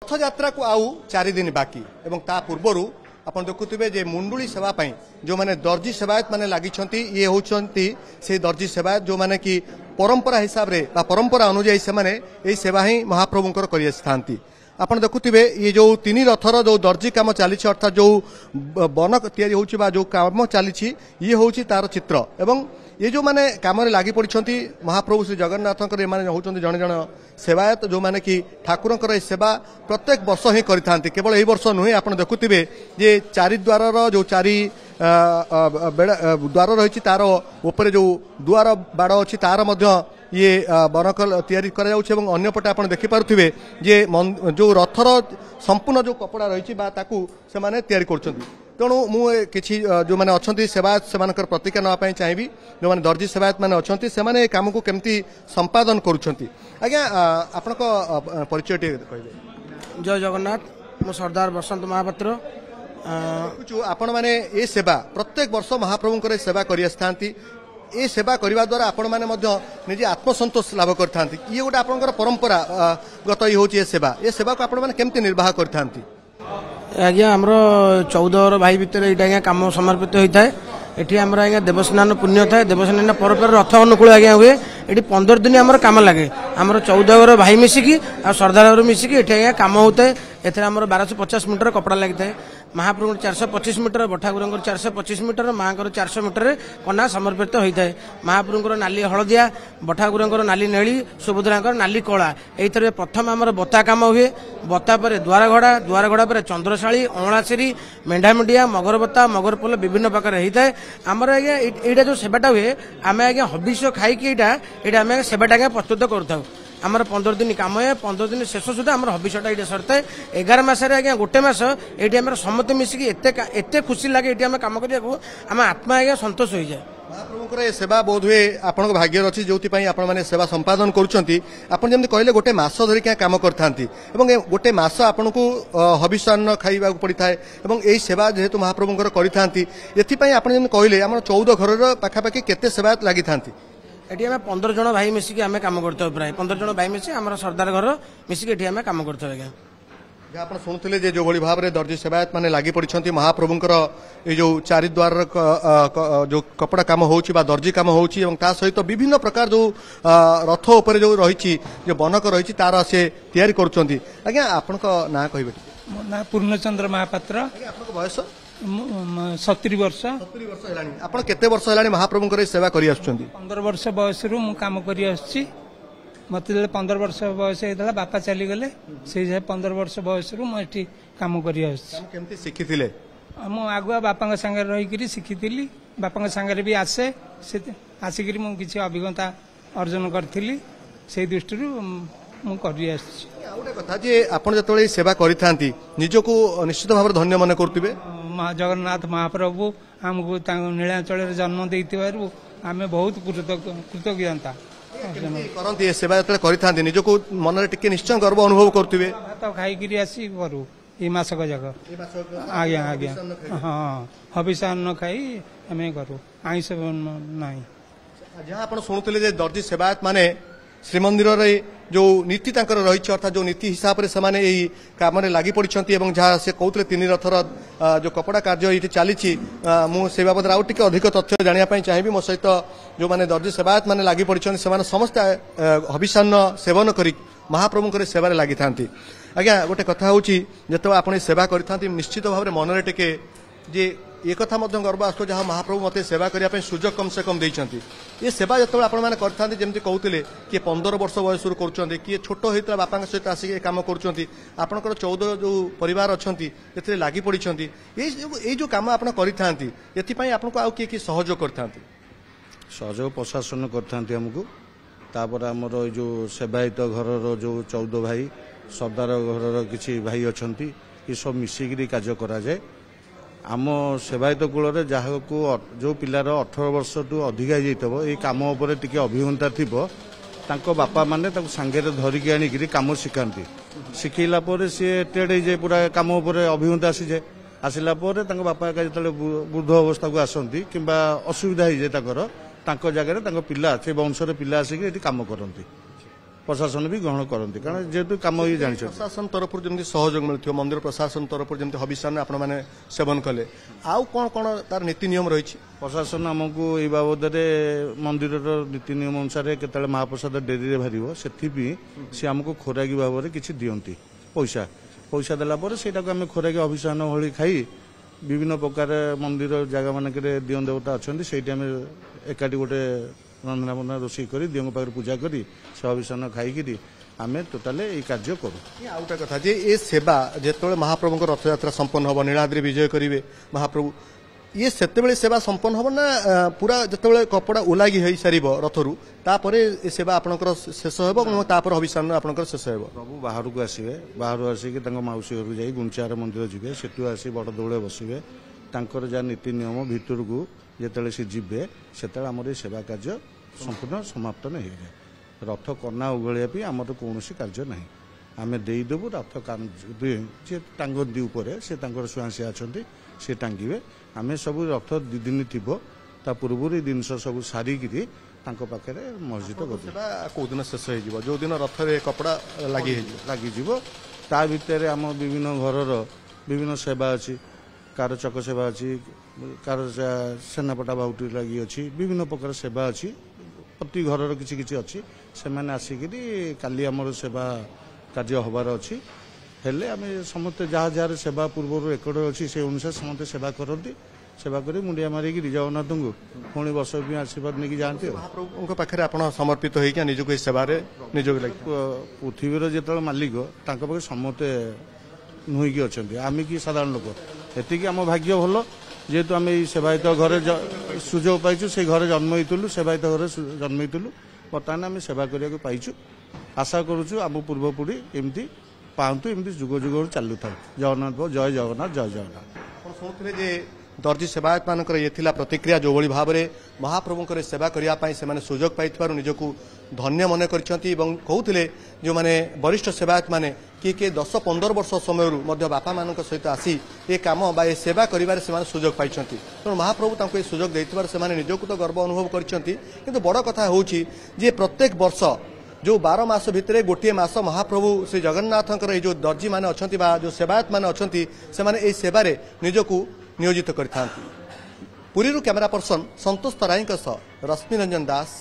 रथयात्रा को आउ 4 दिन बाकी एवं ता पूर्वरु आपण देखुथिबे जे मुंडुली सेवा पई जो माने दर्जी सेवायत माने लागि छंती ये होचंती से दर्जी सेवायत जो माने कि परंपरा हिसाब रे बा परंपरा अनुसार से माने ए सेवा ही महाप्रभुंकर करि आस्थांती। आपण देखुथिबे ये जो 3 रथर जो दर्जी काम चली अर्थात जो बन तैयारी होची बा जो काम चली ये होची तार चित्र एवं ये जो माने काम लगी पड़ी महाप्रभु श्री जगन्नाथ होती जन जन सेवायत जो माने कि ठाकुर सेवा प्रत्येक वर्ष ही करि केवल यही वर्ष नुहे आप देखुथिबे जे 4 द्वार जो 4 द्वार रही तार ऊपर जो दुआर बाड़ अच्छी तार मध्य ये बनक तैयारी करा जाउछ एवं अन्य पटे आपण देखि पारुथिबे जे जो रथर संपूर्ण जो कपड़ा रही ताकू से माने तैयारी करछंती। तेणु मुझे जो मैंने अच्छा सेवायत से प्रतिक्रिया नापी चाहिए जो मैंने दर्जी सेवायत मैंने अच्छा से कम को केमती संपादन करुँच आज्ञा आपण परिचय कहे। जय जगन्नाथ मो सरदार बसंत महापात्र आपण मैंने ये सेवा प्रत्येक वर्ष महाप्रभु सेवा कर ये सेवा करने द्वारा आपण मैंने निजे आत्मसंतोष लाभ करते ये गोटे आपंकर परंपरा गत ये हूँ ये सेवा को आपण मैंने केमती निर्वाह करते। आज्ञा आमर 14 भाई भितर यहाँ आज्ञा कम समर्पित होता है। ये आमर आज्ञा देवस्नान पुण्य थाए देवस्नान पर रथ अनुकूल आज्ञा हुए ये 15 दिन आमर कम लगे आमर 14 भाई मिसिकी आ सरदार मिसिकी ये आज्ञा कम होता है। एथर आमर 1250 मीटर कपड़ा लगी था महाप्रभु 425 मीटर बठाकुर 425 मीटर माँ 400 मीटर कन्या समर्पित होता है। महाप्रभु नाली हलदिया बठाकुर नाली नेली सुभद्रा नाली कला ये प्रथम आमर बता कम हुए बता पर द्वार घड़ा पर चंद्रशाली अणाश्री मेढ़ामिडिया मगरबता मगरपोल विभिन्न प्रकार होता है। आमर आज्ञा यहाँ जो सेवाटा हुए आम आज्ञा हबिष खाई आम सेवाटा प्रस्तुत करूँ आमर 15 दिन काम है 15 दिन शेष सुधा आम हबिषटा ये सरता है 11 मसरे आज्ञा गोटे मस ये आम समस्त मिसिकी एत खुशी लगे ये आम कम करा आम आत्मा आज्ञा सतोष हो जाए। महाप्रभुଙ୍କର ଏ ସେବା ବୋଧ ହୁଏ ଆପଣଙ୍କ ଭାଗ୍ୟରେ ଅଛି ଯୋଉଥିପାଇଁ ଆପଣମାନେ ସେବା ସମ୍ପାଦନ କରୁଛନ୍ତି। ଆପଣ ଯେମିତି କହିଲେ ଗୋଟେ ମାସ ଧରିକି କାମ କରିଥାନ୍ତି ଏବଂ ଗୋଟେ ମାସ ଆପଣଙ୍କୁ ହବିଷାନ୍ନ ଖାଇବାକୁ ପଡ଼ିଥାଏ ଏବଂ ଏହି ସେବା ଯେହେତୁ ମହାପ୍ରଭୁଙ୍କର କରିଥାନ୍ତି ଏଥିପାଇଁ ଆପଣ ଯେମିତି କହିଲେ ଆମର 14 ଘରର ପାଖାପାଖି କେତେ ସେବାୟତ ଲାଗିଥାନ୍ତି। एटी आम 15 जन भाई मिसिकी आम कम करते प्राय 15 जन भाई मिसी आम सरदार घर मिसिकी एटी आम कम करते आज्ञा। आप शुणुले जो भली भाव में दर्जी सेवायत मैंने लगी पड़ी महाप्रभुंकर ये जो 4 द्वार जो कपड़ा कम हो दर्जी कम हो सहित विभिन्न प्रकार जो रथ उपर जो रही जो बनक रही तार से तैयारी करुँच। आज्ञा आपण ना कहे मो ना पूर्णचंद्र महापात्र बयस 70 वर्ष आप केते वर्ष है महाप्रभुंकर सेवा कर 15 वर्ष बयस कम कर मत 15 वर्ष बयस होता बापा चलीगले से 15 वर्ष बयस मुझे कम कर शिखी मु आगुआ बापा सागर रही शिखी बापा सागर भी आसे आसिक किसी अभिज्ञता अर्जन करी से दृष्टि मुझे कथा जे आप जो सेवा करी निजको निश्चित भाव धन्य मन करुवे जगन्नाथ महाप्रभु आमको नीलांचल जन्म देते आम बहुत कृतज्ञता करती सेवा जो करी निजको मन टिके निश्चय गर्व अनुभव करुवे भात खाई आसी करू ये मासक जग आज्ञा आज्ञा हाँ हबिषान्न खाई आम करूँ आईस ना जहाँ आप शुणुले दर्जी सेवायत माने श्रीमंदिर रे जो नीति रही अर्थात जो नीति हिसाब से माने यही काम लगी पड़ी जहाँ से कहते 3 रथर जो कपड़ा कार्य ये चली मुझे बाबद आउ टे अधिक तथ्य जानापी चाहिए मो सहित जो मैंने दर्जी सेवायत मैंने लगी पड़ी से समस्त हबिषान्न सेवन कर महाप्रभुंकर सेवार लगी था। आज्ञा गोटे कथा हूँ जो आप सेवा करी निश्चित भाव में मनरे टिके जे ये कथा गर्व आस जहाँ महाप्रभु मत सेवा करने सुजोग कम से कम देते ये सेवा जो आपने करते कहते किए 15 वर्ष बयस कर किए छोट होता बापा सहित आसिक कम कर 14 जो परिवार अच्छा लगी पड़ी ये जो कम आप आपको आउ किए सहयोग करते सहयोग प्रशासन करते आमको तापर आमर जो सेवायत घर जो 14 भाई सरदार घर किसी भाई अच्छा ये सब मिसिकी कार्य कराए आम सेवायत कूल जहाँ को जो पिलार 18 वर्ष टू अधिका ये कम उपर टिके अभिज्ञता थी बापा माने सांगे धरिकी आनिकी कम शिखाती शिखला सी टेड हो पूरा कम उपर अभिज्ञता आसी जाए आसला बापा जो वृद्ध अवस्था को आसती कि असुविधा हो जाए जगह पिला से वंशर पिला आसिक कम करती। प्रशासन भी ग्रहण करती कारण जेहेतु कम ये जानी प्रशासन तरफ जमी सहयोग मिलूँ मंदिर प्रशासन तरफ जमी हविष्यान आपण मैंने सेवन कले आउ कौन कौन तार नीति नियम रही प्रशासन आमको ये बाबद मंदिर नीति नियम अनुसार केतले महाप्रसाद डेरी रे बाहर से आमको खोराकी भाव में किसी दियंती पैसा पैसा देला सेटा आम खोराकी अभिषान भली खाई विभिन्न प्रकार मंदिर जगह मानक दिय देवता अच्छा से एकाठी गोटे रंधना बंधना रोषे कर दियों पाखे पूजा करी से अभिषान खाई आम टोटाल ये कार्य करूँ आउ गोटे कथा जे ए सेवा जो महाप्रभु रथयात्रा संपन्न हम नीलाद्री विजय करेंगे महाप्रभु ये सेते सेवा संपन्न हम ना पूरा जिते कपड़ा ओलागी हो सार रथरू तापर ए सेवा आपंकर शेष होपर अभिषान आपंकर शेष हो प्रभु बाहर को आसवे बाहर आसिक मौसी घर जाए गुंचार मंदिर जी सेठू आसी बड़ दौड़े बसवे तांकर जहाँ नीति नियम भितर को जिते सी जी से आम सेवा कार्य संपूर्ण समाप्त नहीं जाए रथ कना उगलिया आमर कौन कार्य ना आम देदेबू रथ जी टांगती से सुआसी अच्छा सी टांगे आम सब रथ 2 दिन थी पूर्व जिनस सब सारिक पाखे मस्जिद कौ दिन शेष हो जो दिन रथ कपड़ा लगी ता भितर आम विभिन्न घर विभिन्न सेवा अच्छी कार चक सेवा अच्छी कार सेनापटा बाहुटी लगी अच्छी विभिन्न प्रकार सेवा अच्छी प्रति घर किसी किसी अच्छी से मैंने आसिक काली आमर सेवा कार्य हबार अच्छी हेले आम समस्त जहाँ जहाँ सेवा पूर्व रेकर्ड अच्छी से अनुसार समस्त सेवा करती सेवा कर मुंडिया मारिक जगन्नाथ को पुणी वर्ष भी आशीर्वाद नहीं जाती महाप्रभु पाखे आप समर्पित होकर निजक सेवार निजक पृथ्वीर जो मालिक पाखे समस्ते नुईकी अच्छा आम कि साधारण लोक एतिक आम भाग्य भल जेहेतु आम सेवायत घर सुजोग पाइचु से घर जन्म होइतलु सेवायत घर जन्म होइतलु बर्तमान आम सेवा करने को पाइचु आशा करुचु आम पूर्वपीढ़ी एमती पातु एमती जुग जुग चलु था जगन्नाथ जय जगन्नाथ जय जगन्नाथ शुणुले जे दर्जी सेवायत मानकर ये थिला प्रतिक्रिया जो भली भाव में महाप्रभुंकर सेवा करने से सुजोग पाई निजक धन्य मन कहते जो मैंने वरिष्ठ सेवायत माने किए 10-15 वर्ष समय बापा मान सहित आसी ये कम बा सेवा कर सुजोग पाई तेणु महाप्रभु ये सुजोग देते से निजक तो गर्व अनुभव कर बड़ कथा हूँ जे प्रत्येक वर्ष जो 12 मास भितर गोटे मास महाप्रभु श्री जगन्नाथ जो दर्जी मैंने अच्छा जो सेवायत मैंने अच्छा से सेवार निजक नियोजित करथांती। पुरीरू कैमरा पर्सन संतोष तराई रश्मि रंजन दास।